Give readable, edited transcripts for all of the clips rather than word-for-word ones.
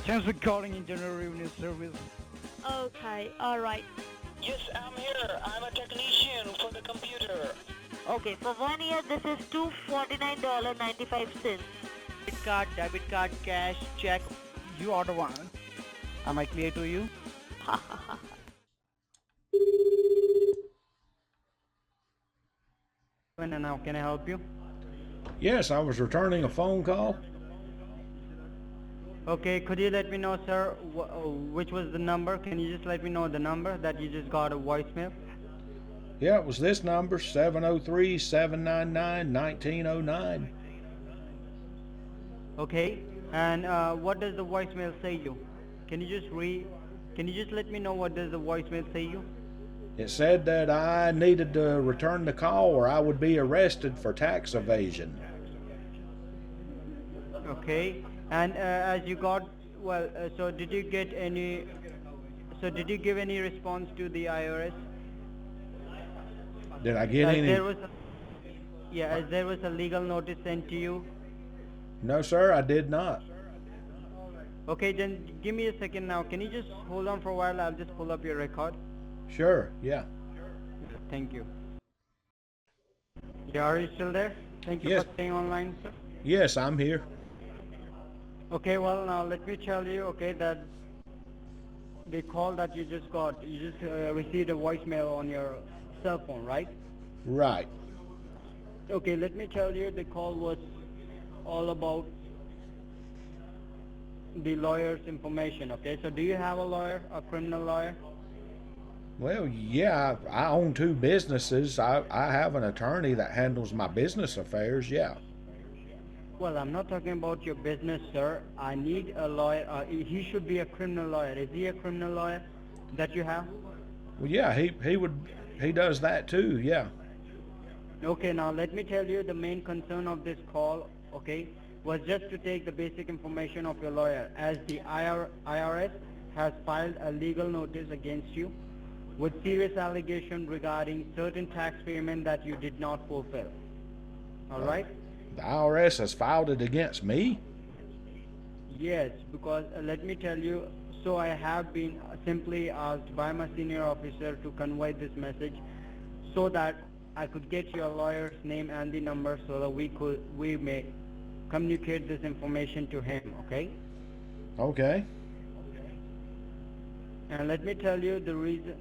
Thanks for calling Internal Revenue Service. Okay, alright. Yes, I'm here. I'm a technician for the computer. Okay, for 1 year this is $249.95. Credit card, debit card, cash, check. You order one. Am I clear to you? And now can I help you? Yes, I was returning a phone call. Okay, could you let me know, sir, which was the number? Can you just let me know the number that you just got a voicemail? Yeah, it was this number, 703-799-1909. Okay, and what does the voicemail say you? Can you just let me know what does the voicemail say you? It said that I needed to return the call or I would be arrested for tax evasion. Okay, and as you got, so did you give any response to the IRS? Did I get any? As there was a legal notice sent to you. No, sir, I did not. Okay, then give me a second now. Can you just hold on for a while? I'll just pull up your record. Sure, yeah. Thank you. Yeah, are you still there? Thank you Yes. for staying online, sir. Yes, I'm here. Okay, well now let me tell you, okay, that the call that you just got, you just received a voicemail on your cell phone, right? Right. Okay, let me tell you, the call was all about the lawyer's information, okay? So do you have a lawyer, a criminal lawyer? Well, yeah, I own two businesses. I have an attorney that handles my business affairs, yeah. Well, I'm not talking about your business, sir. I need a lawyer. He should be a criminal lawyer. Is he a criminal lawyer that you have? Well, yeah, he does that too, yeah. Okay, now let me tell you the main concern of this call, okay, was just to take the basic information of your lawyer, as the IRS has filed a legal notice against you with serious allegation regarding certain tax payment that you did not fulfill. All right? The IRS has filed it against me? Yes, because let me tell you, so I have been simply asked by my senior officer to convey this message so that I could get your lawyer's name and the number so that we may communicate this information to him, okay? Okay. And let me tell you the reason,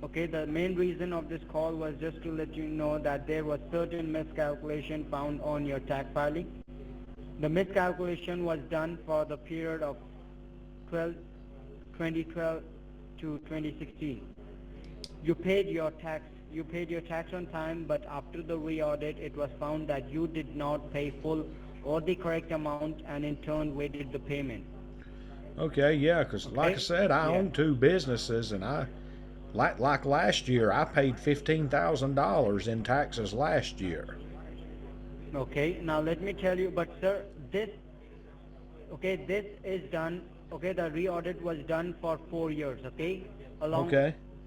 okay, the main reason of this call was just to let you know that there was certain miscalculation found on your tax filing. The miscalculation was done for the period of 2012 to 2016. You paid your tax on time, but after the re-audit, it was found that you did not pay full or the correct amount, and in turn waived the payment. Okay, yeah, because like I said, I own two businesses, and like last year, I paid $15,000 in taxes last year. Okay, now let me tell you, but sir, this is done, okay, the re-audit was done for 4 years, okay?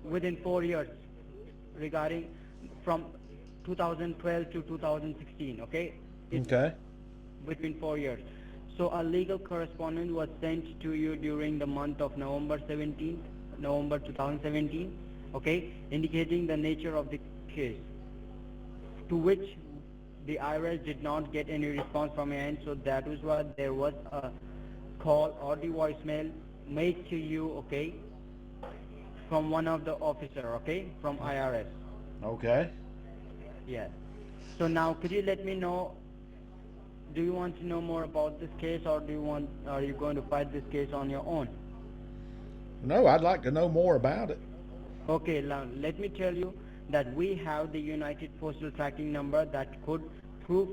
Within 4 years, regarding from 2012 to 2016, okay? Between 4 years. So a legal correspondence was sent to you during the month of November 2017, okay, indicating the nature of the case, to which the IRS did not get any response from your end, so that was why there was a call or the voicemail made to you, okay, from one of the officer, okay, from IRS. Okay. Yeah. So now could you let me know, do you want to know more about this case, or are you going to fight this case on your own? No, I'd like to know more about it. Okay, now let me tell you that we have the United Postal Tracking Number that could prove,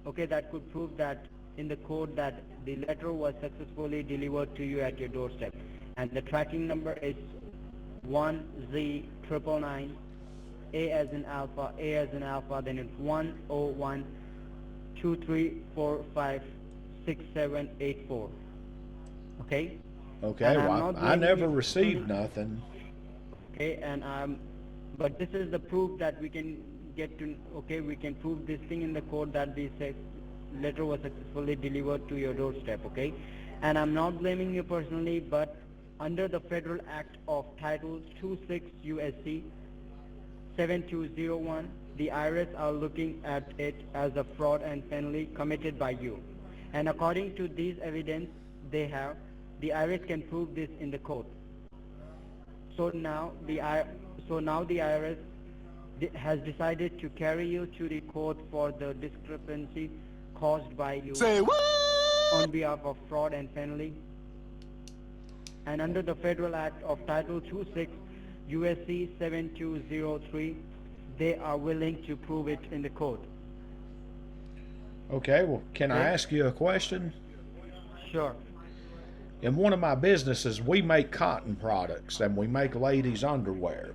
okay, that in the code that the letter was successfully delivered to you at your doorstep. And the tracking number is 1Z999, A as in alpha, then it's 10123456784. Okay? Okay, well, I never received nothing. Okay, and but this is the proof that we can get to, okay, we can prove this thing in the code that letter was successfully delivered to your doorstep, okay? And I'm not blaming you personally, but under the Federal Act of Title 26 USC 7201, the IRS are looking at it as a fraud and penalty committed by you. And according to these evidence they have, the IRS can prove this in the court. So now the IRS has decided to carry you to the court for the discrepancy caused by you. Say what? On behalf of fraud and penalty. And under the Federal Act of Title 26 USC 7203, they are willing to prove it in the court. Okay, well, can I ask you a question? Sure. In one of my businesses, we make cotton products and we make ladies' underwear.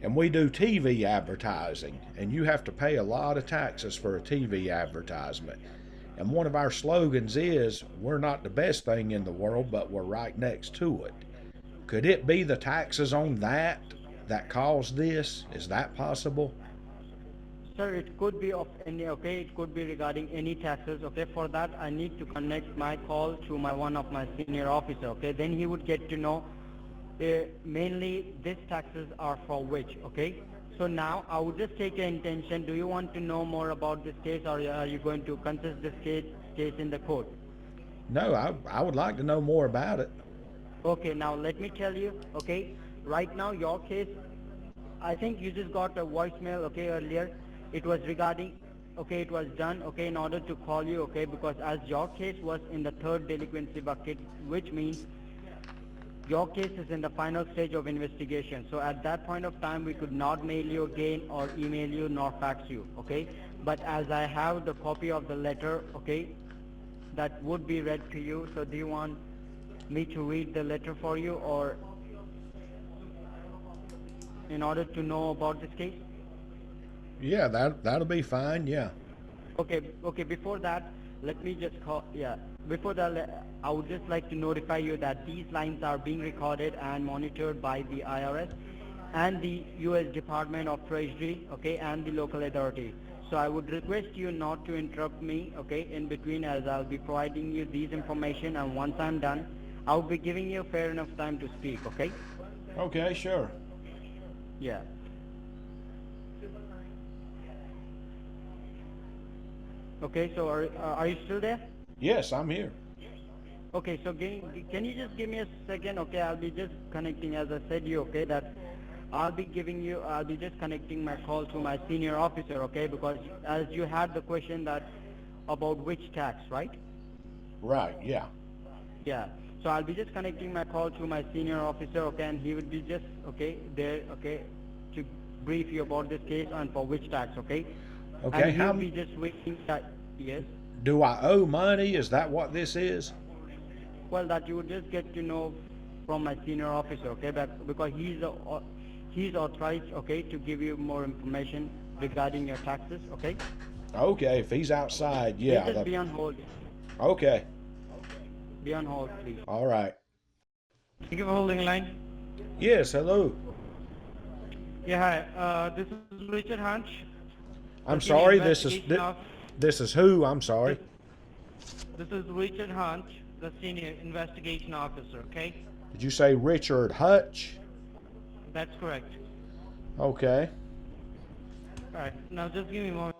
And we do TV advertising, and you have to pay a lot of taxes for a TV advertisement. And one of our slogans is, we're not the best thing in the world, but we're right next to it. Could it be the taxes on that caused this? Is that possible? Sir, it could be of any, okay, it could be regarding any taxes, okay. For that, I need to connect my call to one of my senior officer, okay. Then he would get to know mainly these taxes are for which, okay. So now I would just take your intention. Do you want to know more about this case, or are you going to contest this case in the court? No, I would like to know more about it. Okay, now let me tell you, okay, right now your case, I think you just got a voicemail, okay, earlier. It was regarding, okay, it was done, okay, in order to call you, okay, because as your case was in the third delinquency bucket, which means your case is in the final stage of investigation. So at that point of time, we could not mail you again or email you nor fax you, okay? But as I have the copy of the letter, okay, that would be read to you. So do you want me to read the letter for you, or in order to know about this case? Yeah, that'll be fine, yeah. Okay, before that, let me just call, yeah. Before that, I would just like to notify you that these lines are being recorded and monitored by the IRS and the U.S. Department of Treasury, okay, and the local authority. So I would request you not to interrupt me, okay, in between, as I'll be providing you these information, and once I'm done, I'll be giving you fair enough time to speak, okay? Okay, sure. Yeah. Okay, so are you still there? Yes, I'm here. Okay, so can you just give me a second? Okay, I'll be just connecting, as I said you, okay, that I'll be just connecting my call to my senior officer, okay, because as you had the question that about which tax, right? Right, yeah. Yeah, so I'll be just connecting my call to my senior officer, okay, and he would be just, okay, there, okay, to brief you about this case and for which tax, okay? Okay, and he'll be just waiting that, yes? Do I owe money? Is that what this is? Well, that you would just get to know from my senior officer, okay, because he's authorized, okay, to give you more information regarding your taxes, okay? Okay, if he's outside, yeah. Just be on hold. Okay. Be on hold, please. All right. Thank you for holding the line. Yes, hello. Yeah, hi. This is Richard Hunch. I'm sorry, this is who? I'm sorry. This is Richard Hunch, the Senior Investigation Officer, okay? Did you say Richard Hutch? That's correct. Okay. All right, now just give me a moment.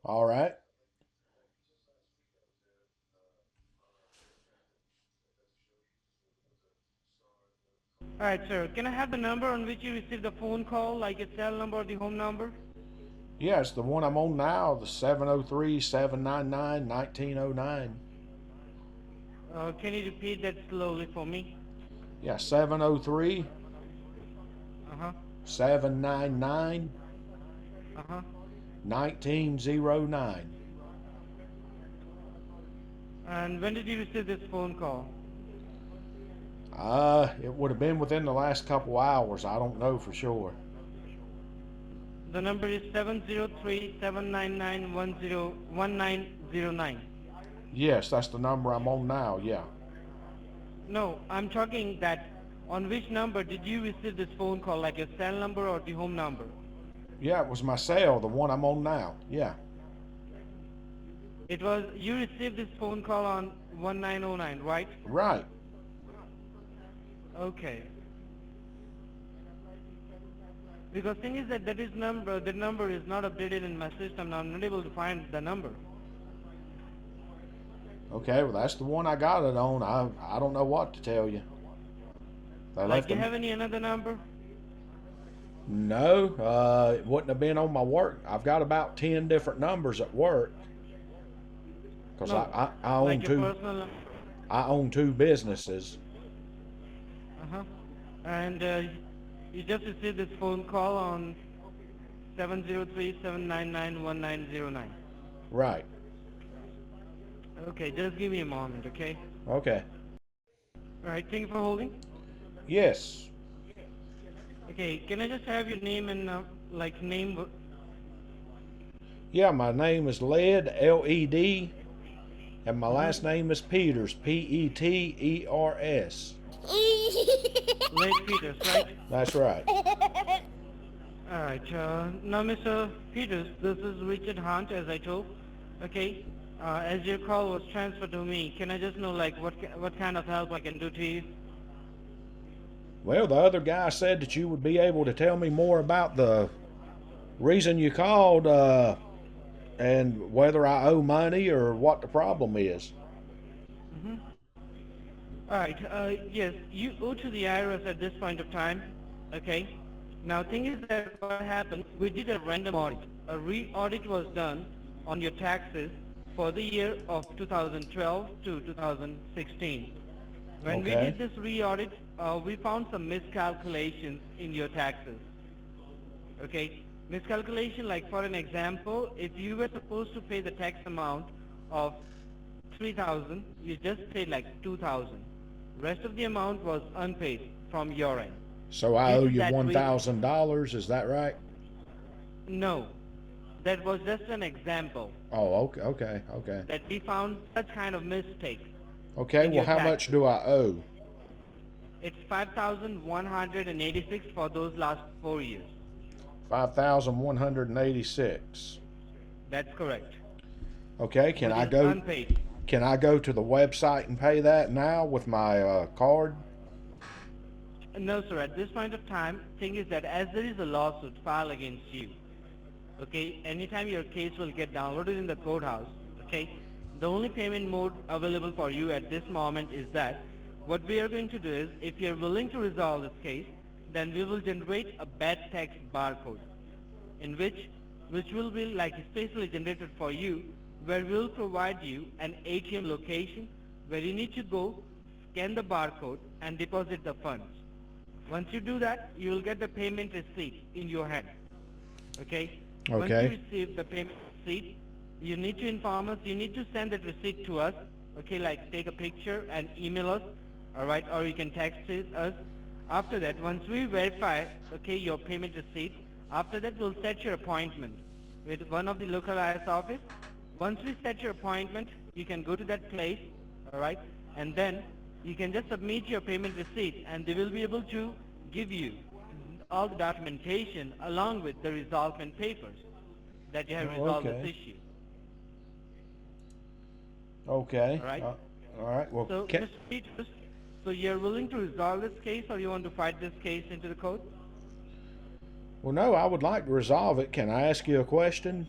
All right. All right, sir. Can I have the number on which you received the phone call, like your cell number or the home number? Yes, the one I'm on now, the 703-799-1909. Can you repeat that slowly for me? Yeah, 703 Uh-huh. 799 Uh-huh. 1909. And when did you receive this phone call? It would have been within the last couple hours. I don't know for sure. The number is 703-799-1909. Yes, that's the number I'm on now, yeah. No, I'm talking that on which number did you receive this phone call, like your cell number or the home number? Yeah, it was my cell, the one I'm on now, yeah. It was, you received this phone call on 1909, right? Right. Okay. Because thing is that the number is not updated in my system. Now I'm not able to find the number. Okay, well that's the one I got it on. I don't know what to tell you. They Like, left do you a have any another number? No, it wouldn't have been on my work. I've got about 10 different numbers at work because No, I own like your two. personal number. I own two businesses. Uh-huh. And you just received this phone call on 703-799-1909. Right. Okay, just give me a moment, okay? Okay. All right, thank you for holding. Yes. Okay, can I just have your name and name? Yeah, my name is Led, Led, and my last name is Peters, Peters. Late Peters, right? That's right. All right. Now, Mr. Peters, this is Richard Hunt, as I told. Okay. As your call was transferred to me, can I just know like what kind of help I can do to you? Well, the other guy said that you would be able to tell me more about the reason you called and whether I owe money or what the problem is. Mm-hmm. All right. Yes, you owe to the IRS at this point of time. Okay. Now, thing is that what happened, we did a random audit. A re-audit was done on your taxes for the year of 2012 to 2016. When we Okay. did this re-audit, we found some miscalculations in your taxes. Okay, miscalculation, like for an example, if you were supposed to pay the tax amount of 3,000, you just paid like 2,000. Rest of the amount was unpaid from your end. So I Due owe to you that $1,000, is that right? No, that was just an example Oh, okay. that we found such kind of mistake. Okay, in well your how tax. much do I owe? It's 5,186 for those last 4 years. 5,186. That's correct. Okay, It is unpaid. can I go to the website and pay that now with my card? No, sir. At this point of time, thing is that as there is a lawsuit filed against you, okay, anytime your case will get downloaded in the courthouse, okay, the only payment mode available for you at this moment is that what we are going to do is, if you're willing to resolve this case, then we will generate a bad tax barcode, in which will be like specially generated for you, where we will provide you an ATM location where you need to go, scan the barcode, and deposit the funds. Once you do that, you will get the payment receipt in your hand. Okay? Once Okay. you receive the payment receipt, you need to inform us, you need to send that receipt to us. Okay, like take a picture and email us, alright, or you can text us. After that, once we verify, okay, your payment receipt, after that we'll set your appointment with one of the local IRS office. Once we set your appointment, you can go to that place, alright, and then you can just submit your payment receipt and they will be able to give you all the documentation along with the resolvement papers that you have resolved okay. this issue. Okay. All right. All right. Well, So, Mr. Peters, so you're willing to resolve this case or you want to fight this case into the court? well, no, I would like to resolve it. Can I ask you a question?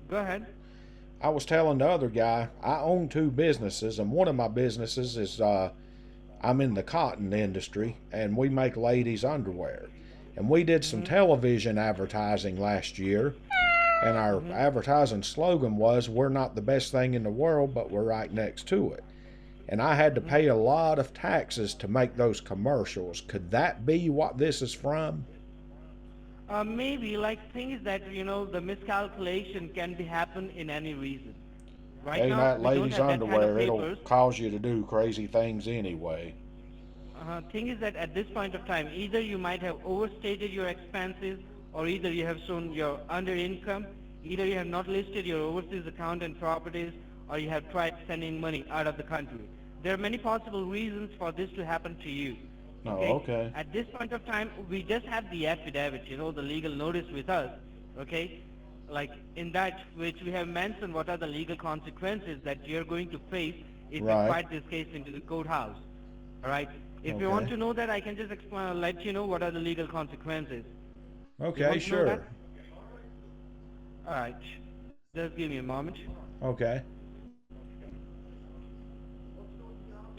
Go ahead. I was telling the other guy, I own two businesses, and one of my businesses is I'm in the cotton industry, and we make ladies' underwear. And we did some television advertising last year, and our advertising slogan was, "We're not the best thing in the world, but we're right next to it." And I had to pay a lot of taxes to make those commercials. Could that be what this is from? Maybe, like, thing is that, you know, the miscalculation can be happen in any reason. Right Ain't now, that we don't ladies' have that kind of underwear? It'll papers. cause you to do crazy things anyway. Thing is that at this point of time, either you might have overstated your expenses, or either you have shown your under income, either you have not listed your overseas account and properties, or you have tried sending money out of the country. There are many possible reasons for this to happen to you. Oh, okay. At this point of time, we just have the affidavit, you know, the legal notice with us, okay? like in that which we have mentioned what are the legal consequences that you're going to face if you Right. fight this case into the courthouse. All right. If you want Okay. to know that, I can just explain, let you know what are the legal consequences. You Okay, want to know that? sure. All right. Just give me a moment. Okay.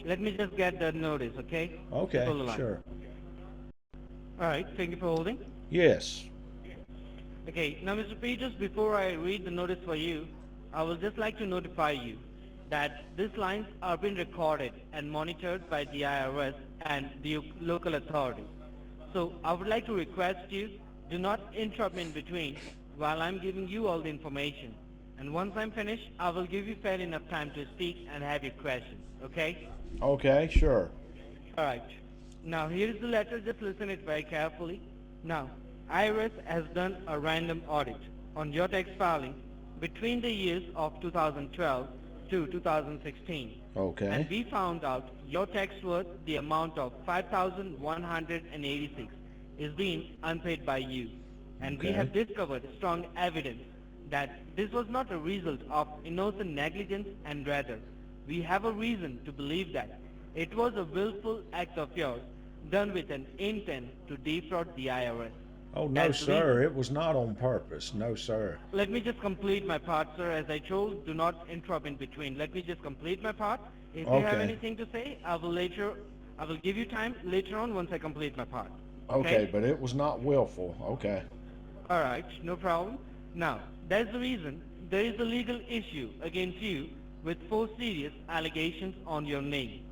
Let me just get the notice, okay? Just Okay, hold the line. sure. All right. Thank you for holding. Yes. Okay, now Mr. Peters, before I read the notice for you, I will just like to notify you that these lines are being recorded and monitored by the IRS and the local authorities. So I would like to request you, do not interrupt me in between while I'm giving you all the information. And once I'm finished, I will give you fair enough time to speak and have your questions, okay? Okay, sure. All right. Now here is the letter. Just listen it very carefully. Now, IRS has done a random audit on your tax filing between the years of 2012 to 2016, Okay. and we found out your tax worth the amount of 5,186 is being unpaid by you, and we Okay. have discovered strong evidence that this was not a result of innocent negligence, and rather we have a reason to believe that it was a willful act of yours done with an intent to defraud the IRS. Oh, no, That's the sir. reason. It was not on purpose. No, sir. Let me just complete my part, sir. As I told, do not interrupt in between. Let me just complete my part. If you have Okay. anything to say, I will give you time later on once I complete my part. Okay, Okay? but it was not willful. Okay. All right, no problem. Now, that's the reason there is a legal issue against you with 4 serious allegations on your name.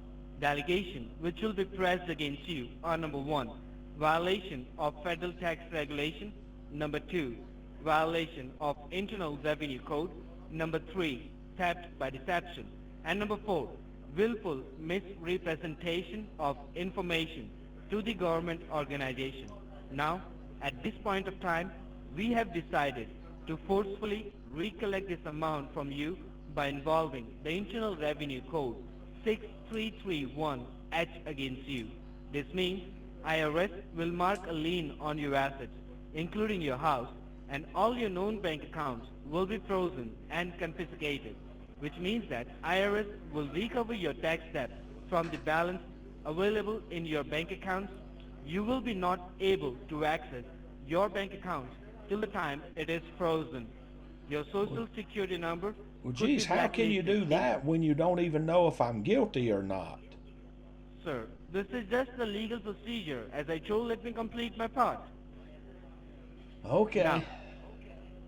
The allegation which will be pressed against you are: number 1, violation of federal tax regulation; number 2, violation of Internal Revenue Code; number 3, theft by deception; and number 4, willful misrepresentation of information to the government organization. Now, at this point of time, we have decided to forcefully recollect this amount from you by involving the Internal Revenue Code 6331H against you. This means IRS will mark a lien on your assets, including your house, and all your known bank accounts will be frozen and confiscated, which means that IRS will recover your tax debt from the balance available in your bank accounts. You will be not able to access your bank accounts till the time it is frozen. Your social security number Well, could geez, be how can you blacklisted. do that when you don't even know if I'm guilty or not? Sir, this is just the legal procedure. As I told, let me complete my part. Okay. Now,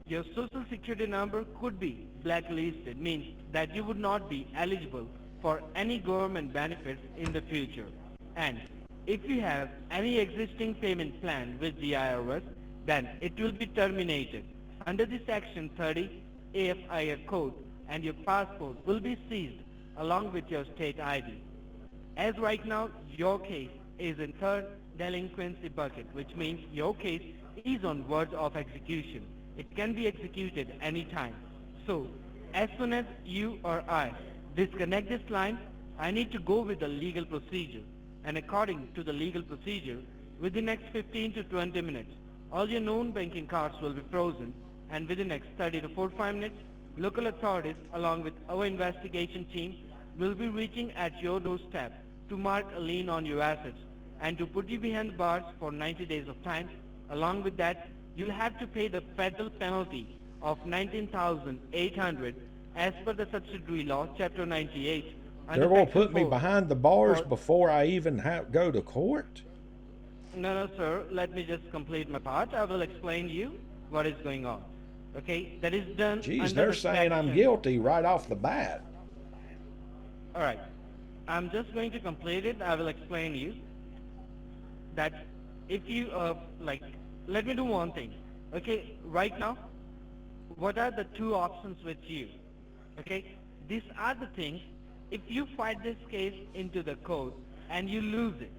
your social security number could be blacklisted, means that you would not be eligible for any government benefits in the future. And if you have any existing payment plan with the IRS, then it will be terminated under the Section 30 AFIR code, and your passport will be seized along with your state ID. As right now, your case is in third delinquency bucket, which means your case is on verge of execution. It can be executed anytime. So, as soon as you or I disconnect this line, I need to go with the legal procedure. And according to the legal procedure, within the next 15 to 20 minutes, all your known banking cards will be frozen, and within the next 30 to 45 minutes, local authorities along with our investigation team will be reaching at your doorstep to mark a lien on your assets and to put you behind bars for 90 days of time. Along with that, you'll have to pay the federal penalty of 19,800 as per the subsidiary law, Chapter 98, under They're going to Section put me 4. behind the bars For, before I even go to court? no, sir, let me just complete my part. I will explain you what is going on. Okay, that is done Geez, under they're the saying I'm section. guilty right off the bat. All right, I'm just going to complete it. I will explain you that if you let me do one thing. Okay, right now, what are the 2 options with you? Okay, these are the things. If you fight this case into the court and you lose it,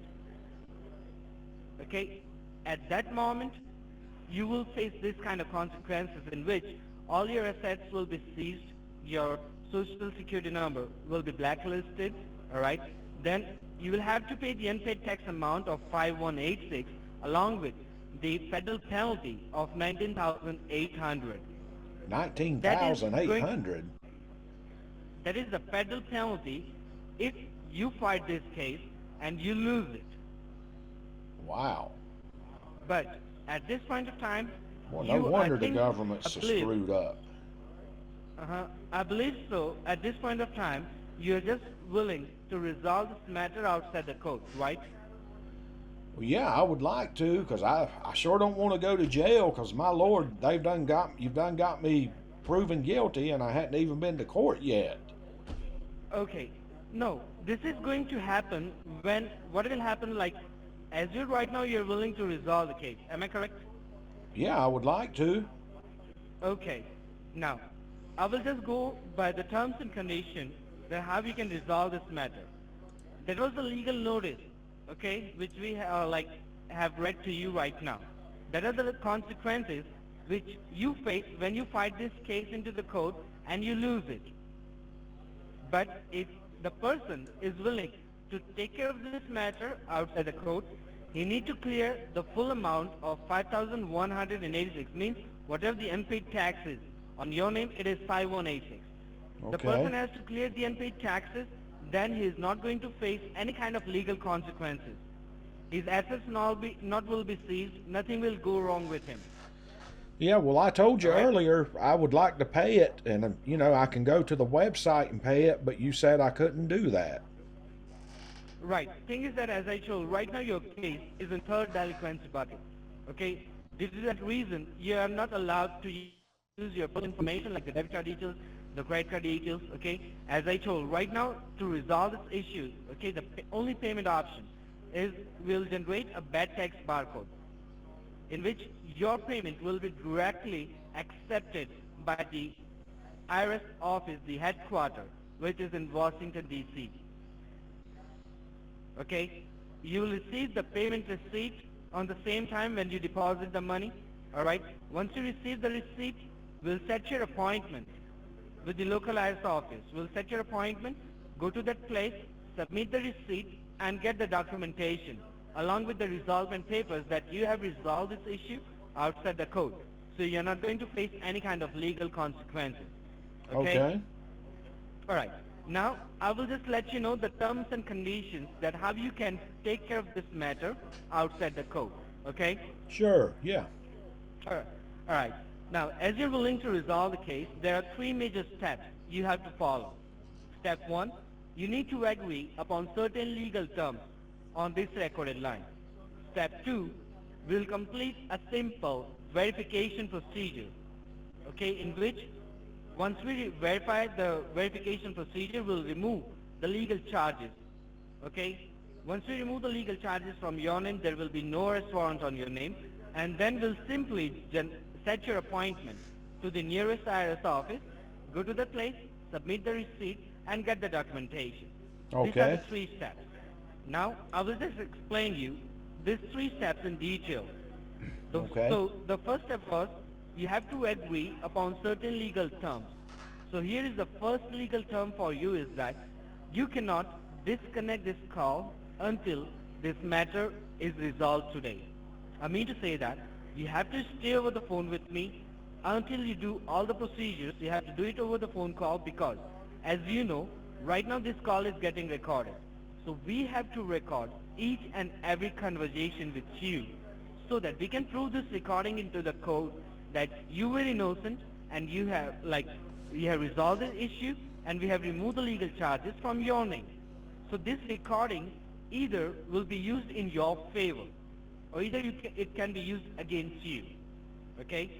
okay, at that moment you will face this kind of consequences in which all your assets will be seized, your social security number will be blacklisted, all right? Then you will have to pay the unpaid tax amount of 5186 along with the federal penalty of 19,800. $19,800. That is the federal penalty if you fight this case and you lose it. Wow. But at this point of time, Well, no you, wonder I the think, government's so believe, screwed up. I believe so. At this point of time, you're just willing to resolve this matter outside the court, right? Well, yeah, I would like to, because I sure don't want to go to jail, because my Lord, you've done got me proven guilty, and I hadn't even been to court yet. Okay. No, this is going to happen when, what will happen, like, as you right now, you're willing to resolve the case. Am I correct? Yeah, I would like to. Okay. Now, I will just go by the terms and conditions that how we can resolve this matter. There was a legal notice, okay, which we have read to you right now. That are the consequences which you face when you fight this case into the court and you lose it. But if the person is willing to take care of this matter outside the court, he need to clear the full amount of 5,186, means whatever the unpaid tax is. On your name, it is 5186. The Okay. person has to clear the unpaid taxes, then he is not going to face any kind of legal consequences. His assets not will be seized, nothing will go wrong with him. Yeah, well, I told you All right. earlier I would like to pay it, and I can go to the website and pay it, but you said I couldn't do that. Right. Thing is that, as I told, right now your case is in third delinquency bucket. Okay? Due to that reason, you are not allowed to use your personal information like the debit card details, the credit card details, okay? As I told, right now, to resolve this issue, okay, the only payment option is we'll generate a bad tax barcode in which your payment will be directly accepted by the IRS office, the headquarters, which is in Washington, D.C. Okay? You will receive the payment receipt on the same time when you deposit the money. Alright? Once you receive the receipt, we'll set your appointment with the local IRS office. We'll set your appointment, go to that place, submit the receipt, and get the documentation along with the resolvement papers that you have resolved this issue outside the court. So you're not going to face any kind of legal consequences. Okay. Alright. Now, I will just let you know the terms and conditions that how you can take care of this matter outside the court. Okay? Sure, yeah. Alright. Now, as you're willing to resolve the case, there are three major steps you have to follow. Step 1, you need to agree upon certain legal terms on this recorded line. Step 2, we'll complete a simple verification procedure, okay, in which once we verify the verification procedure, we'll remove the legal charges, okay? Once we remove the legal charges from your name, there will be no arrest warrant on your name, and then we'll simply set your appointment to the nearest IRS office, go to the place, submit the receipt, and get the documentation. These are Okay. the three steps. Now, I will just explain you these three steps in detail. Okay. So, the first step was, you have to agree upon certain legal terms. So here is the first legal term for you is that you cannot disconnect this call until this matter is resolved today. I mean to say that you have to stay over the phone with me until you do all the procedures. You have to do it over the phone call because, as you know, right now this call is getting recorded. So we have to record each and every conversation with you so that we can prove this recording into the code that you were innocent and you have resolved the issue and we have removed the legal charges from your name. So this recording either will be used in your favor or either it can be used against you. Okay?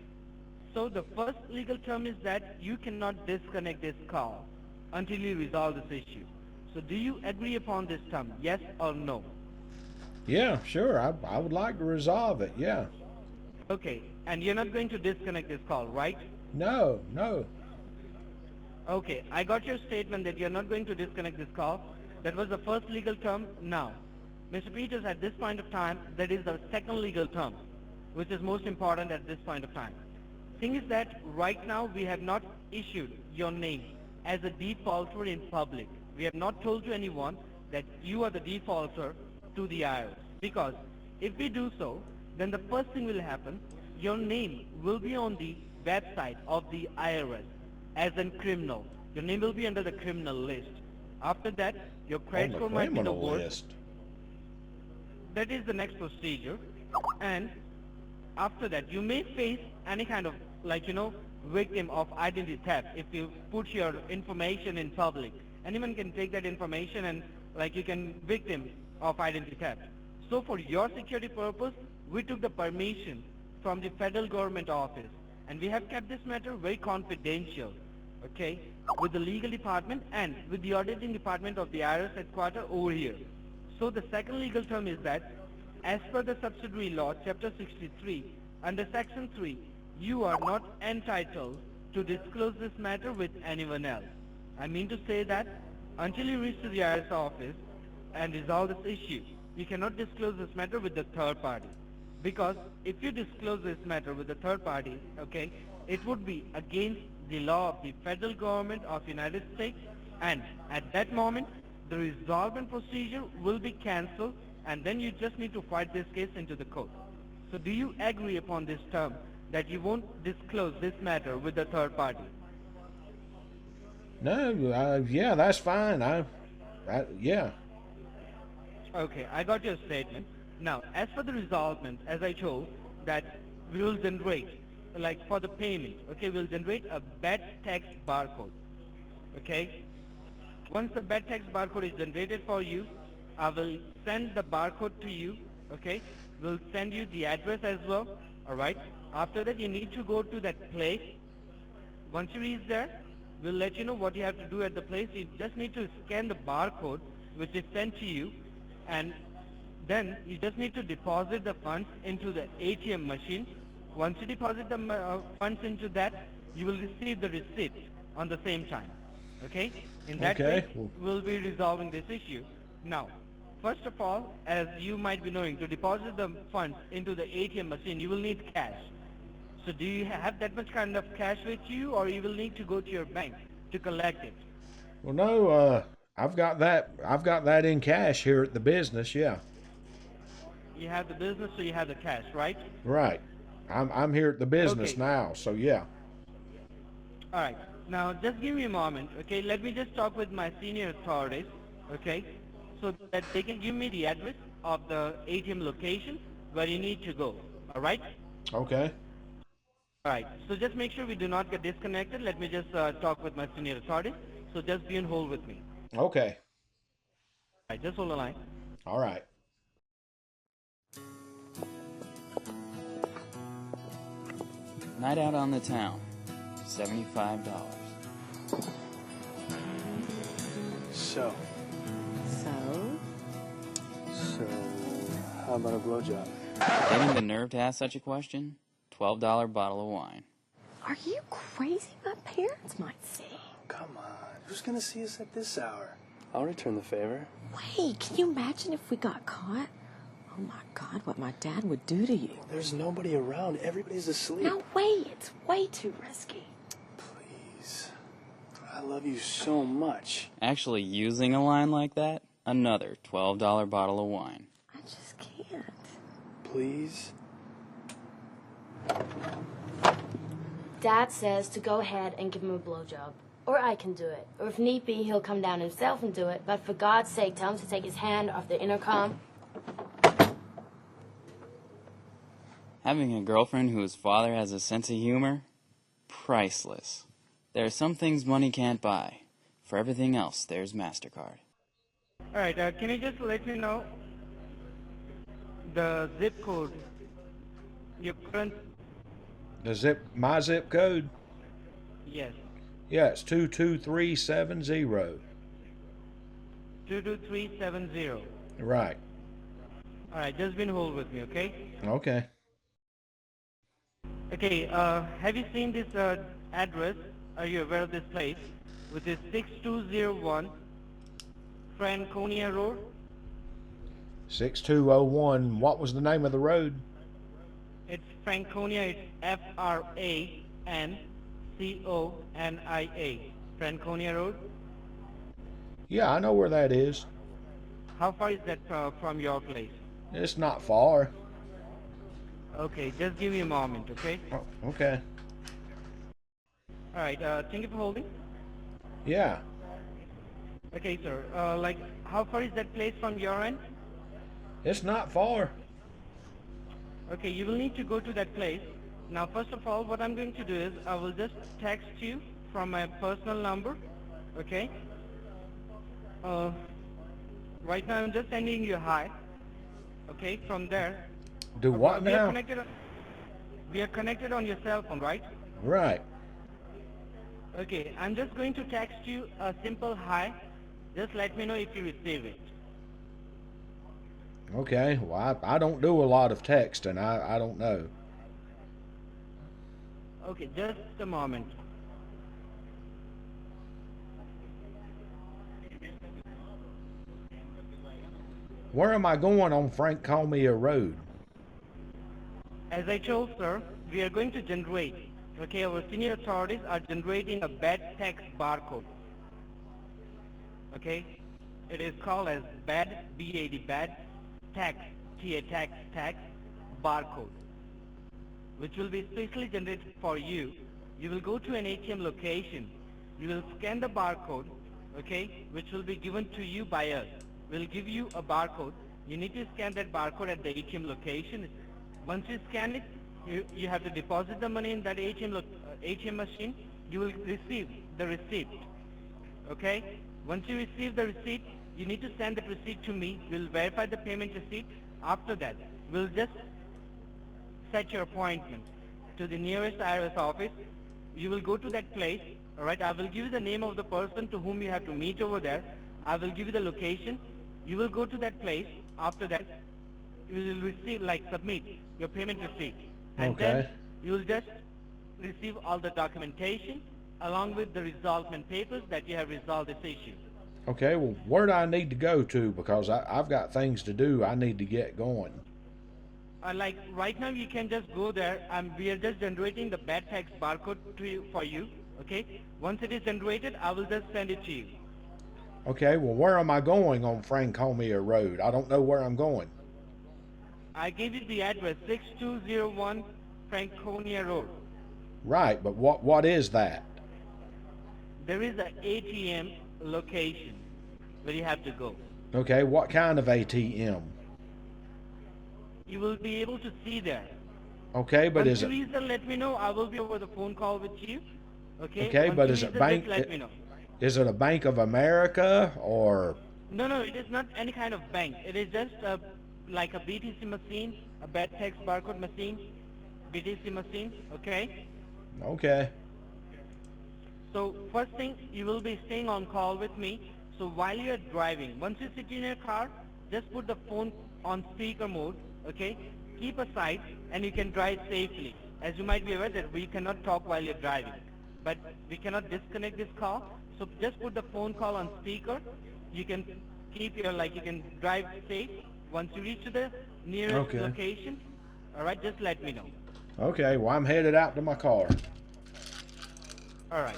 So the first legal term is that you cannot disconnect this call until you resolve this issue. So do you agree upon this term, yes or no? Yeah, sure. I would like to resolve it, yeah. Okay, and you're not going to disconnect this call, right? No, no. Okay, I got your statement that you're not going to disconnect this call. That was the first legal term. Now, Mr. Peters, at this point of time, that is the second legal term, which is most important at this point of time. Thing is that right now we have not issued your name as a defaulter in public. We have not told to anyone that you are the defaulter to the IRS. Because if we do so, then the first thing will happen, your name will be on the website of the IRS as a criminal. Your name will be under the criminal list. After that, your On credit the score might be the criminal worst. list. That is the next procedure. And after that, you may face any kind of, victim of identity theft if you put your information in public. Anyone can take that information and, you can victim of identity theft. So for your security purpose, we took the permission from the federal government office, and we have kept this matter very confidential, okay, with the legal department and with the auditing department of the IRS headquarters over here. So the second legal term is that, as per the subsidiary law, chapter 63, under section 3, you are not entitled to disclose this matter with anyone else. I mean to say that until you reach to the IRS office and resolve this issue, you cannot disclose this matter with the third party. Because if you disclose this matter with the third party, okay, it would be against the law of the federal government of United States, and at that moment, the resolvent procedure will be cancelled, and then you just need to fight this case into the court. So do you agree upon this term that you won't disclose this matter with the third party? No, yeah, that's fine. Yeah. Okay, I got your statement. Now, as for the resolvement, as I told, that we will generate, for the payment, okay, we'll generate a bad tax barcode, okay? Once the bad tax barcode is generated for you, I will send the barcode to you, okay? We'll send you the address as well, alright? After that, you need to go to that place. Once you reach there, we'll let you know what you have to do at the place. You just need to scan the barcode, which is sent to you, and then you just need to deposit the funds into the ATM machine. Once you deposit the funds into that, you will receive the receipt on the same time. Okay? In that Okay. way, we'll be resolving this issue. Now, first of all, as you might be knowing, to deposit the funds into the ATM machine, you will need cash. So do you have that much kind of cash with you, or you will need to go to your bank to collect it? Well, no, I've got that. I've got that in cash here at the business. Yeah. You have the business, so you have the cash, right? Right. I'm here at the business Okay. now, so yeah. All right. Now, just give me a moment, okay? Let me just talk with my senior authorities, okay? So that they can give me the address of the ATM location where you need to go, all right? Okay. All right. So just make sure we do not get disconnected. Let me just talk with my senior authorities. So just be on hold with me. Okay. All right. Just hold the line. All right. Night out on the town, $75. So, So? how about a blowjob? Getting the nerve to ask such a question? $12 bottle of wine. Are you crazy? My parents might see. Come on, who's gonna see us at this hour? I'll return the favor. Wait, can you imagine if we got caught? Oh my God, what my dad would do to you. There's nobody around. Everybody's asleep. No way, it's way too risky. Please. I love you so much. Actually using a line like that? Another $12 bottle of wine. I just can't. Please. Dad says to go ahead and give him a blowjob. Or I can do it. Or if need be, he'll come down himself and do it. But for God's sake, tell him to take his hand off the intercom. Having a girlfriend whose father has a sense of humor? Priceless. There are some things money can't buy. For everything else, there's MasterCard. All right. Can you just let me know the zip code? Your current? My zip code? Yes. Yeah, it's 22370. 22370. Right. All right. Just be on hold with me, okay? Okay. Okay, have you seen this address? Are you aware of this place? Which is 6201 Franconia Road. 6201. What was the name of the road? It's Franconia. It's Franconia. Franconia Road. Yeah, I know where that is. How far is that from your place? It's not far. Okay, just give me a moment, okay? Oh, okay. All right. Thank you for holding. Yeah. Okay, sir. Like, how far is that place from your end? It's not far. Okay, you will need to go to that place. Now, first of all, what I'm going to do is I will just text you from my personal number. Okay. Uh, right now, I'm just sending you a hi. Okay. From there, Do what we are now? connected. We are connected on your cell phone, right? Right. Okay. I'm just going to text you a simple hi. Just let me know if you receive it. Okay. Well, I don't do a lot of texting. I don't know. Okay, just a moment. Where am I going on Franconia Road? As I told, sir, we are going to generate. Okay, our senior authorities are generating a bad tax barcode. Okay, it is called as bad, B-A-D, bad tax, T-A tax barcode, which will be specially generated for you. You will go to an ATM location. You will scan the barcode, okay, which will be given to you by us. We'll give you a barcode. You need to scan that barcode at the ATM location. Once you scan it, you have to deposit the money in that ATM machine. You will receive the receipt, okay? Once you receive the receipt, you need to send the receipt to me. We'll verify the payment receipt. After that, we'll just set your appointment to the nearest IRS office. You will go to that place, all right? I will give you the name of the person to whom you have to meet over there. I will give you the location. You will go to that place. After that, you will receive, like, submit your payment receipt. And Okay. then you will just receive all the documentation along with the resolvement papers that you have resolved this issue. Okay, well, where do I need to go to? Because I've got things to do. I need to get going. Like right now, you can just go there, and we are just generating the bad tax barcode for you. Okay. Once it is generated, I will just send it to you. Okay, well, where am I going on Franconia Road? I don't know where I'm going. I gave you the address, 6201 Franconia Road. Right, but what is that? There is an ATM location where you have to go. Okay, what kind of ATM? You will be able to see there. Okay, but Once is you it reach there, let me know. I will be over the phone call with you. Okay. okay? Once But you is reach it there, bank? just let me know. Is it a Bank of America or? No, it is not any kind of bank. It is just like a BTC machine, a bad tax barcode machine, BTC machine, okay? Okay. So first thing, you will be staying on call with me. So while you are driving, once you sit in your car, just put the phone on speaker mode, okay? Keep aside and you can drive safely. As you might be aware that we cannot talk while you're driving, but we cannot disconnect this call. So just put the phone call on speaker. You can keep your, you can drive safe. Once you reach to the nearest Okay. location, all right, just let me know. Okay, well, I'm headed out to my car. All right.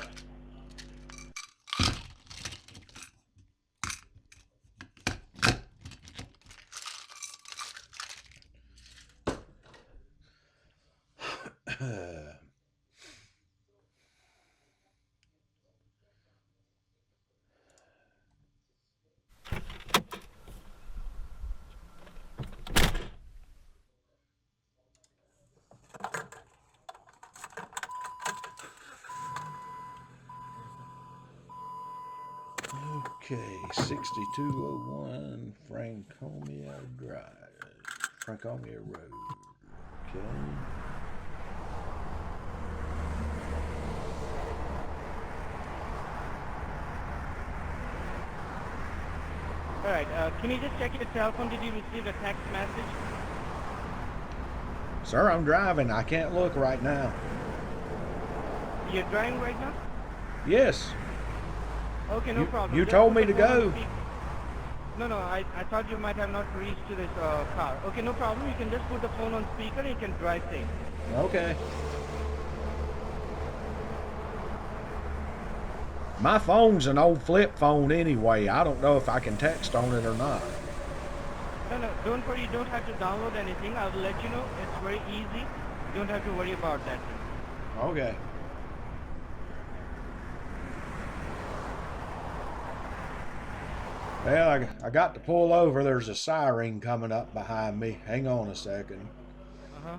Okay, 6201 Franconia Drive, Franconia Road. Okay. All right. Can you just check your cell phone? Did you receive a text message? Sir, I'm driving. I can't look right now. You're driving right now? Yes. Okay, no problem. You Just told put me the to phone on go. speaker. No, I thought you might have not reached to this car. Okay, no problem. You can just put the phone on speaker and you can drive safe. Okay. My phone's an old flip phone anyway. I don't know if I can text on it or not. No, don't worry. You don't have to download anything. I will let you know. It's very easy. You don't have to worry about that. Okay. Well, I got to pull over. There's a siren coming up behind me. Hang on a second. Uh-huh.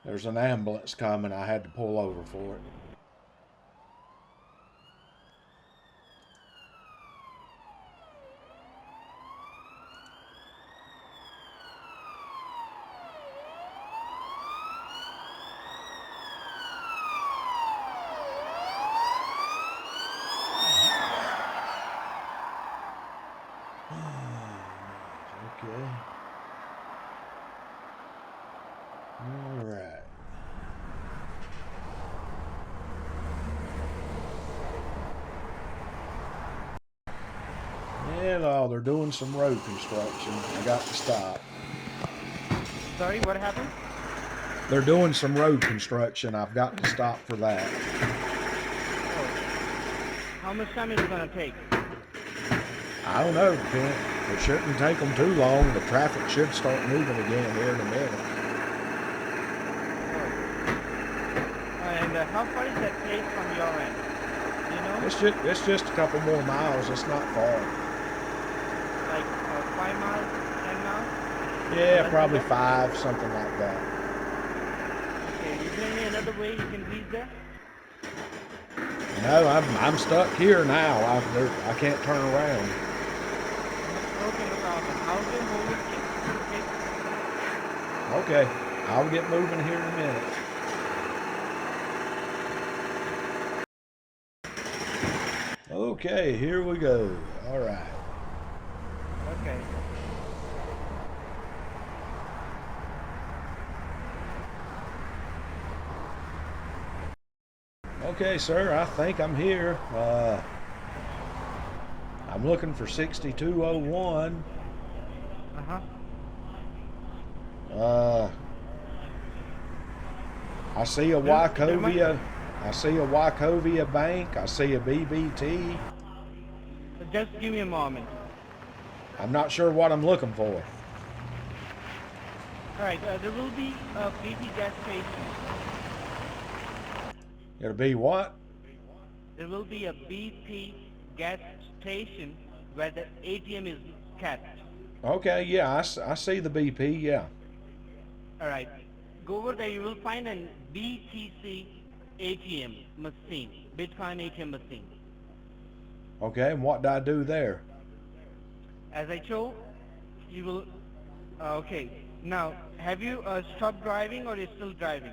There's an ambulance coming. I had to pull over for it. Okay. All right. Yeah, they're doing some road construction. I got to stop. Sorry, what happened? They're doing some road construction. I've got to stop for that. How much time is it gonna take? I don't know, Kent. It shouldn't take them too long. The traffic should start moving again here in a minute. And how far is that place from your end? Do you know? It's just a couple more miles. It's not far. Like 5 miles, 10 miles? Yeah, probably 5, something like that. Okay, is there any another way you can reach there? No, I'm stuck here now. I can't turn around. Okay, no problem. I'll get hold of you. Okay, I'll get moving here in a minute. Okay, here we go. All right. Okay. Okay, sir, I think I'm here. I'm looking for 6201. Uh-huh. I see a Wachovia. I see a Wachovia Bank. I see a BBT. Just give me a moment. I'm not sure what I'm looking for. Alright, there will be a BP gas station. It'll be what? There will be a BP gas station where the ATM is kept. Okay, yeah, I see the BP, yeah. Alright, go over there, you will find an BTC ATM machine, Bitcoin ATM machine. Okay, and what do I do there? As I told, you will, okay, now, have you stopped driving or are you still driving?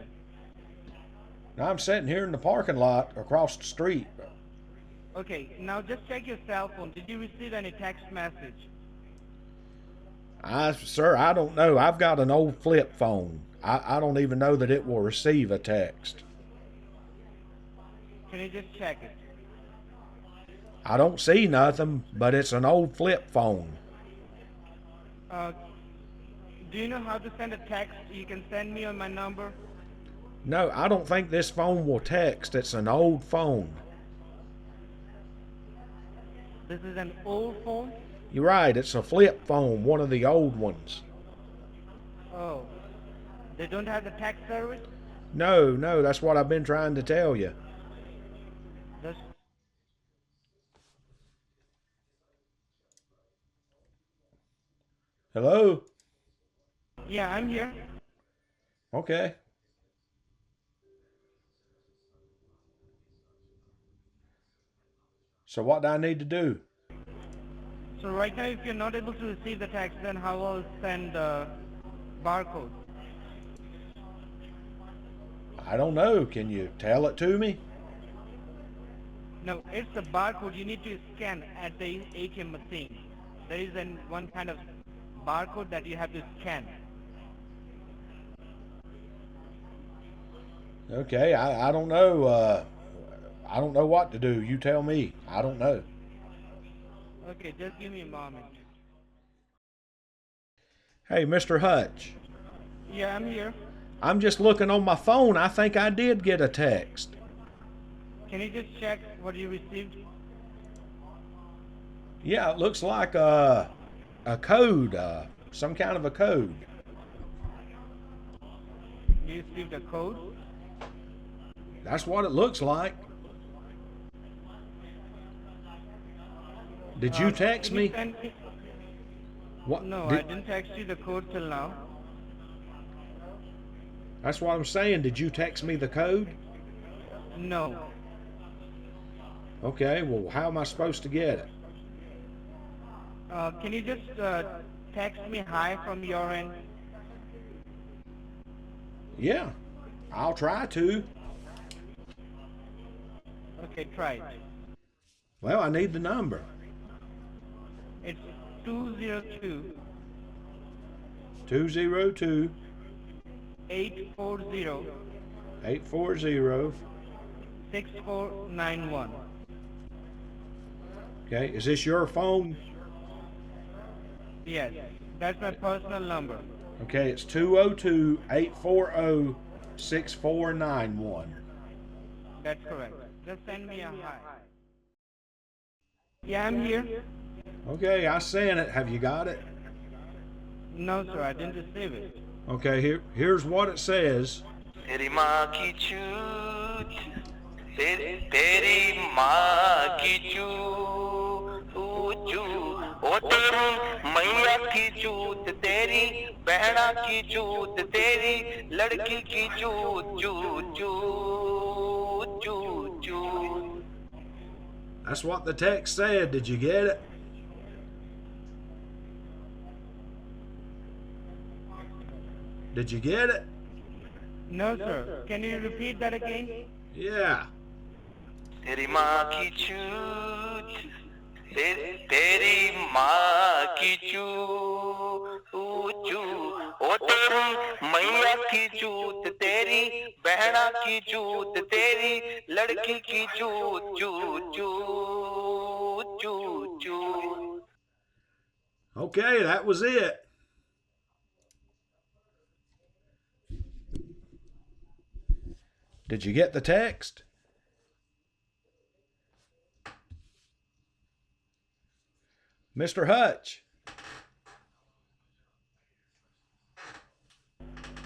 Now I'm sitting here in the parking lot across the street. Okay, now just check your cell phone. Did you receive any text message? Sir, I don't know. I've got an old flip phone. I don't even know that it will receive a text. Can you just check it? I don't see nothing, but it's an old flip phone. Do you know how to send a text? You can send me on my number. No, I don't think this phone will text. It's an old phone. This is an old phone? You're right, it's a flip phone, one of the old ones. Oh, they don't have the text service? No, that's what I've been trying to tell you. Just Hello? yeah, I'm here. Okay. So what do I need to do? So right now, if you're not able to receive the text, then how will send the barcode? I don't know. Can you tell it to me? No, it's the barcode you need to scan at the ATM machine. There is one kind of barcode that you have to scan. Okay, I don't know. I don't know what to do. You tell me. I don't know. Okay, just give me a moment. Hey, Mr. Hutch. Yeah, I'm here. I'm just looking on my phone. I think I did get a text. Can you just check what you received? Yeah, it looks like a code, some kind of a code. You received a code? That's what it looks like. Did you text Can you me? send me? What? No, I didn't text you the code till now. That's what I'm saying. Did you text me the code? No. Okay, well, how am I supposed to get it? Can you just text me hi from your end? Yeah, I'll try to. Okay, try it. Well, I need the number. It's 202 202 840 840. 6491. Okay, is this your phone? Yes, that's my personal number. Okay, it's 202 840 6491. That's correct. Just send me a hi. Yeah, I'm here. Okay, I sent it. Have you got it? No, sir, I didn't receive it. Okay, here's what it says. तेरी माँ की चूत तेरी माँ की चूत ओ तेरी मैया की चूत तेरी बहना की चूत तेरी लड़की की चूत चूत चूत चूत चूत. That's what the text said. Did you get it? Did you get it? No, sir. Can you repeat that again? Yeah. तेरी माँ की चूत तेरी माँ की चूत ओ तेरी मैया की चूत तेरी बहना की चूत तेरी लड़की की चूत चूत चूत चूत चूत. Okay, that was it. Did you get the text? Mr. Hutch.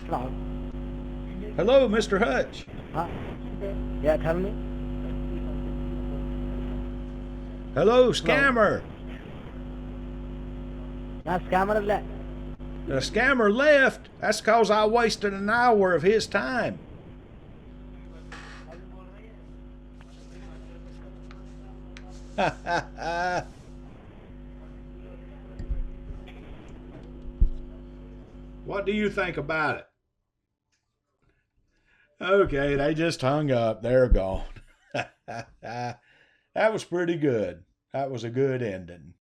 Hello. Hello, Mr. Hutch. Yeah, tell me. Hello, scammer. That's camera left. The scammer left. That's because I wasted an hour of his time. What do you think about it? Okay, they just hung up. They're gone. That was pretty good. That was a good ending.